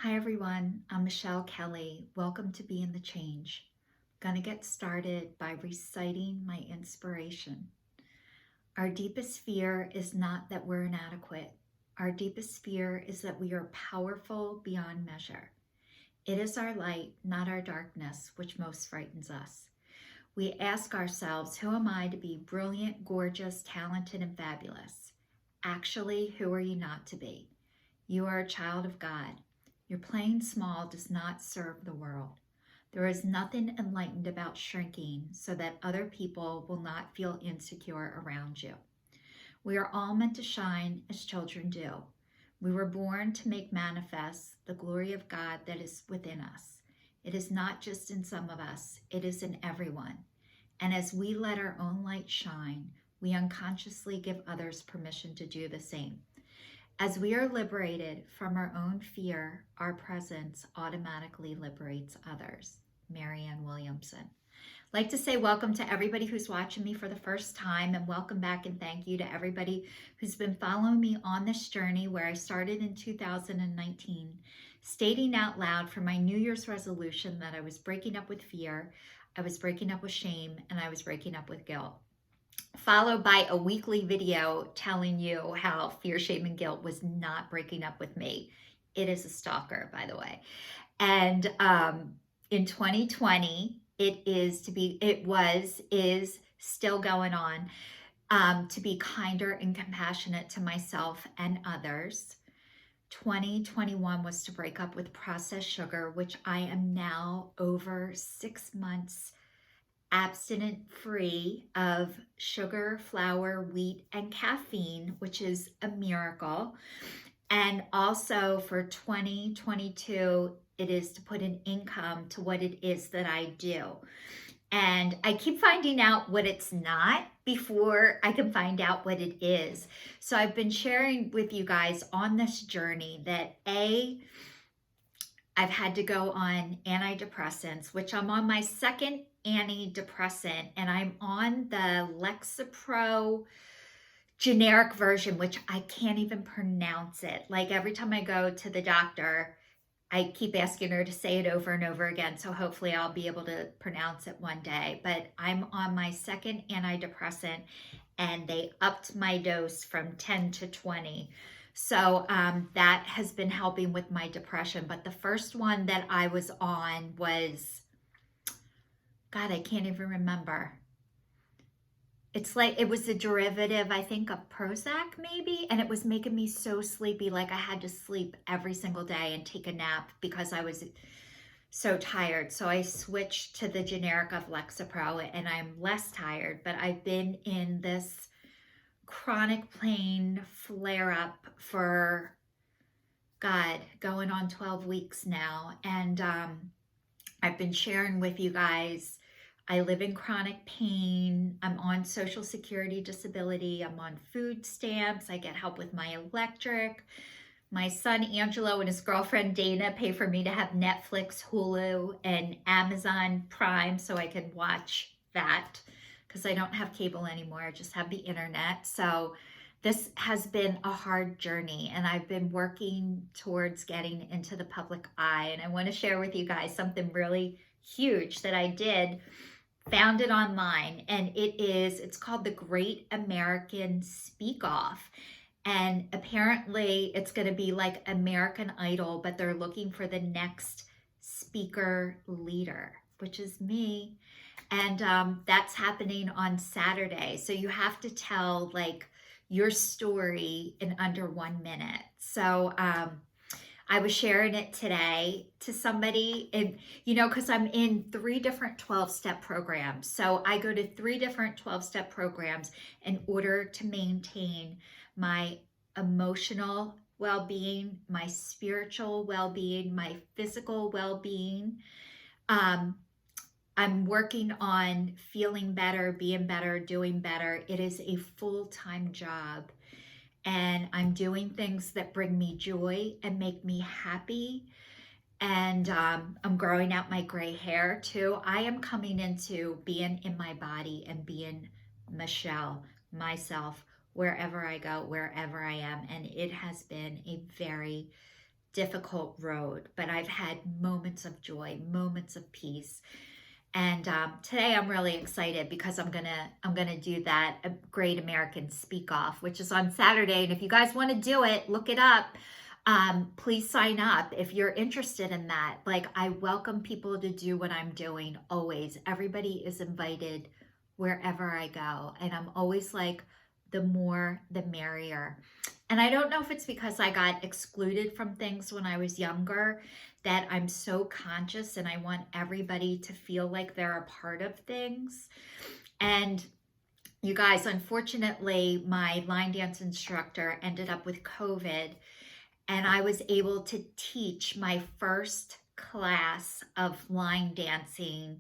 Hi everyone, I'm Michelle Kelly. Welcome to Be in the Change. I'm going to get started by reciting my inspiration. Our deepest fear is not that we're inadequate. Our deepest fear is that we are powerful beyond measure. It is our light, not our darkness, which most frightens us. We ask ourselves, who am I to be brilliant, gorgeous, talented, and fabulous? Actually, who are you not to be? You are a child of God. Your playing small does not serve the world. There is nothing enlightened about shrinking so that other people will not feel insecure around you. We are all meant to shine as children do. We were born to make manifest the glory of God that is within us. It is not just in some of us, it is in everyone. And as we let our own light shine, we unconsciously give others permission to do the same. As we are liberated from our own fear, our presence automatically liberates others. Marianne Williamson. I'd like to say welcome to everybody who's watching me for the first time, and welcome back and thank you to everybody who's been following me on this journey where I started in 2019, stating out loud for my New Year's resolution that I was breaking up with fear, I was breaking up with shame, and I was breaking up with guilt, followed by a weekly video telling you how fear, shame, and guilt was not breaking up with me. It is a stalker, by the way. And in 2020, is still going on, to be kinder and compassionate to myself and others. 2021 was to break up with processed sugar, which I am now over 6 months abstinent free of sugar, flour, wheat, and caffeine, which is a miracle. And also for 2022, it is to put an income to what it is that I do. And I keep finding out what it's not before I can find out what it is. So I've been sharing with you guys on this journey that I've had to go on antidepressants, which I'm on my second antidepressant, and I'm on the Lexapro generic version, which I can't even pronounce it. Like every time I go to the doctor, I keep asking her to say it over and over again. So hopefully I'll be able to pronounce it one day. But I'm on my second antidepressant, and they upped my dose from 10 to 20. So that has been helping with my depression. But the first one that I was on was, God, I can't even remember. It's like, it was a derivative, I think, of Prozac maybe. And it was making me so sleepy. Like I had to sleep every single day and take a nap because I was so tired. So I switched to the generic of Lexapro, and I'm less tired. But I've been in this chronic pain flare up for, God, going on 12 weeks now. And I've been sharing with you guys, I live in chronic pain. I'm on Social Security disability. I'm on food stamps. I get help with my electric. My son Angelo and his girlfriend Dana pay for me to have Netflix, Hulu, and Amazon Prime so I can watch that, because I don't have cable anymore. I just have the internet. So this has been a hard journey, and I've been working towards getting into the public eye. And I want to share with you guys something really huge that I did, found it online, and it's called the Great American Speak Off. And apparently it's going to be like American Idol, but they're looking for the next speaker leader, which is me. And that's happening on Saturday. So you have to tell like your story in under 1 minute. So I was sharing it today to somebody, and because I'm in 3 different 12-step programs. So I go to 3 different 12-step programs in order to maintain my emotional well-being, my spiritual well-being, my physical well-being. I'm working on feeling better, being better, doing better. It is a full-time job. And I'm doing things that bring me joy and make me happy. And I'm growing out my gray hair too. I am coming into being in my body and being Michelle, myself, wherever I go, wherever I am. And it has been a very difficult road, but I've had moments of joy, moments of peace. And today I'm really excited because I'm gonna do that Great American Speak Off, which is on Saturday. And if you guys want to do it, look it up. Please sign up if you're interested in that. Like, I welcome people to do what I'm doing always. Everybody is invited wherever I go, and I'm always like, the more the merrier. And I don't know if it's because I got excluded from things when I was younger, that I'm so conscious and I want everybody to feel like they're a part of things. And you guys, unfortunately, my line dance instructor ended up with COVID, and I was able to teach my first class of line dancing.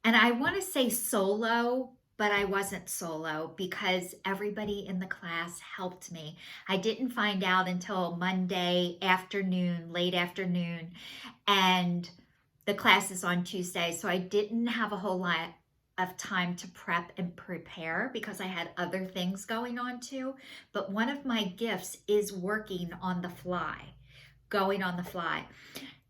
And I want to say solo, but I wasn't solo because everybody in the class helped me. I didn't find out until Monday afternoon, late afternoon, and the class is on Tuesday. So I didn't have a whole lot of time to prep and prepare because I had other things going on too. But one of my gifts is working on the fly, going on the fly.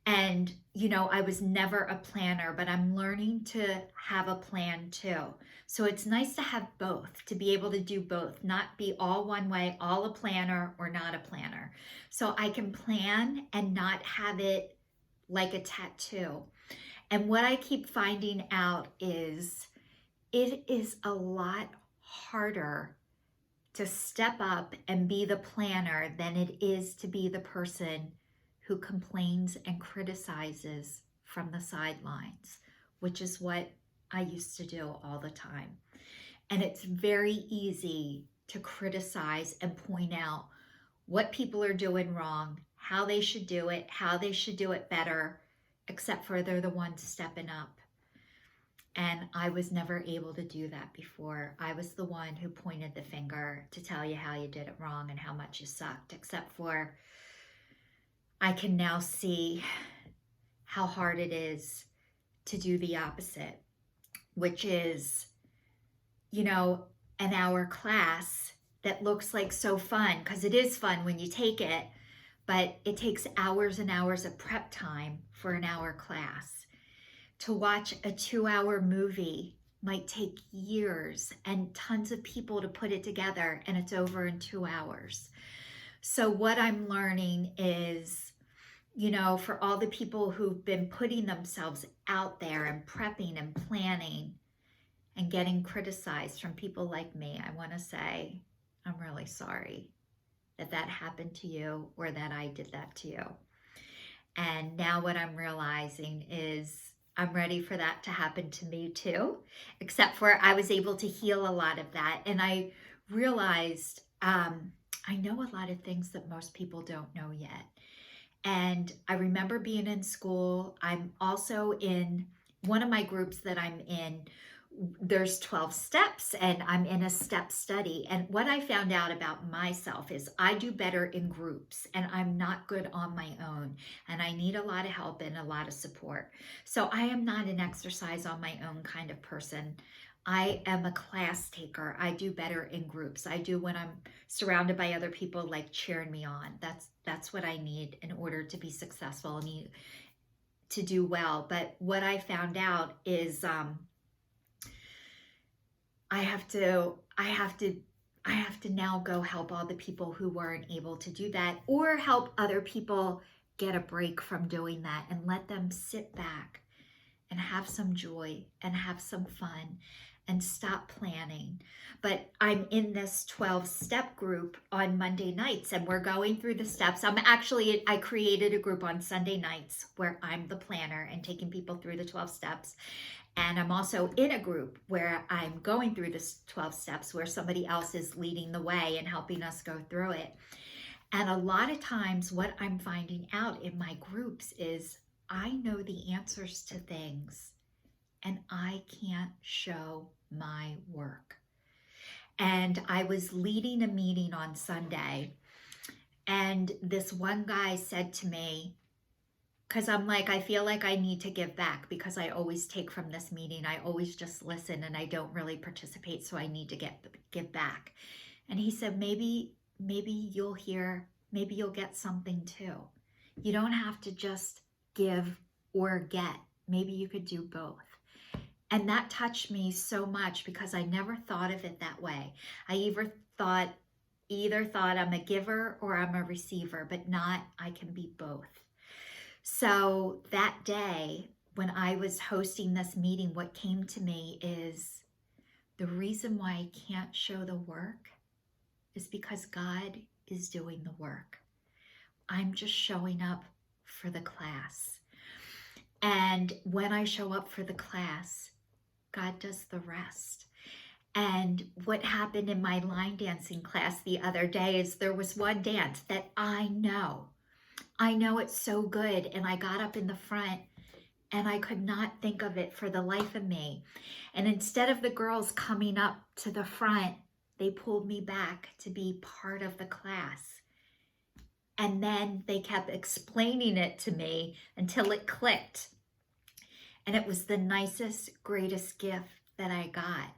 And, you know, I was never a planner, but I'm learning to have a plan too. So it's nice to have both, to be able to do both, not be all one way, all a planner or not a planner. So I can plan and not have it like a tattoo. And what I keep finding out is it is a lot harder to step up and be the planner than it is to be the person who complains and criticizes from the sidelines, which is what I used to do all the time. And it's very easy to criticize and point out what people are doing wrong, how they should do it better, except for they're the ones stepping up. And I was never able to do that before. I was the one who pointed the finger to tell you how you did it wrong and how much you sucked, except for I can now see how hard it is to do the opposite, which is, you know, an hour class that looks like so fun, because it is fun when you take it, but it takes hours and hours of prep time for an hour class. To watch a 2-hour movie might take years and tons of people to put it together, and it's over in 2 hours. So what I'm learning is, you know, for all the people who've been putting themselves out there and prepping and planning and getting criticized from people like me, I want to say, I'm really sorry that that happened to you or that I did that to you. And now what I'm realizing is I'm ready for that to happen to me too, except for I was able to heal a lot of that. And I realized I know a lot of things that most people don't know yet. And I remember being in school. I'm also in one of my groups that I'm in. There's 12 steps and I'm in a step study. And what I found out about myself is I do better in groups and I'm not good on my own. And I need a lot of help and a lot of support. So I am not an exercise on my own kind of person. I am a class taker. I do better in groups. I do when I'm surrounded by other people like cheering me on. That's what I need in order to be successful and to do well. But what I found out is I have to now go help all the people who weren't able to do that, or help other people get a break from doing that and let them sit back and have some joy and have some fun and stop planning. But I'm in this 12-step group on Monday nights and we're going through the steps. I created a group on Sunday nights where I'm the planner and taking people through the 12 steps. And I'm also in a group where I'm going through the 12 steps where somebody else is leading the way and helping us go through it. And a lot of times what I'm finding out in my groups is I know the answers to things and I can't show my work. And I was leading a meeting on Sunday, and this one guy said to me, because I'm like, I feel like I need to give back because I always take from this meeting. I always just listen and I don't really participate, so I need to give back. And he said, maybe you'll get something too. You don't have to just give or get. Maybe you could do both. And that touched me so much because I never thought of it that way. I either thought I'm a giver or I'm a receiver, but not I can be both. So that day when I was hosting this meeting, what came to me is the reason why I can't show the work is because God is doing the work. I'm just showing up for the class. And when I show up for the class, God does the rest. And what happened in my line dancing class the other day is there was one dance that I know it's so good. And I got up in the front and I could not think of it for the life of me. And instead of the girls coming up to the front, they pulled me back to be part of the class. And then they kept explaining it to me until it clicked. And it was the nicest, greatest gift that I got,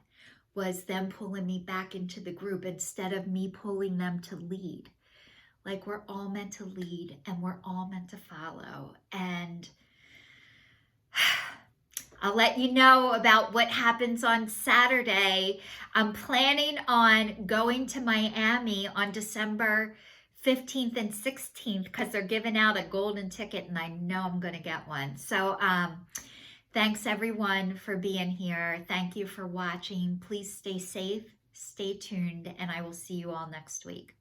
was them pulling me back into the group instead of me pulling them to lead. Like, we're all meant to lead and we're all meant to follow. And I'll let you know about what happens on Saturday. I'm planning on going to Miami on December 15th and 16th because they're giving out a golden ticket and I know I'm going to get one. So thanks everyone for being here. Thank you for watching. Please stay safe, stay tuned, and I will see you all next week.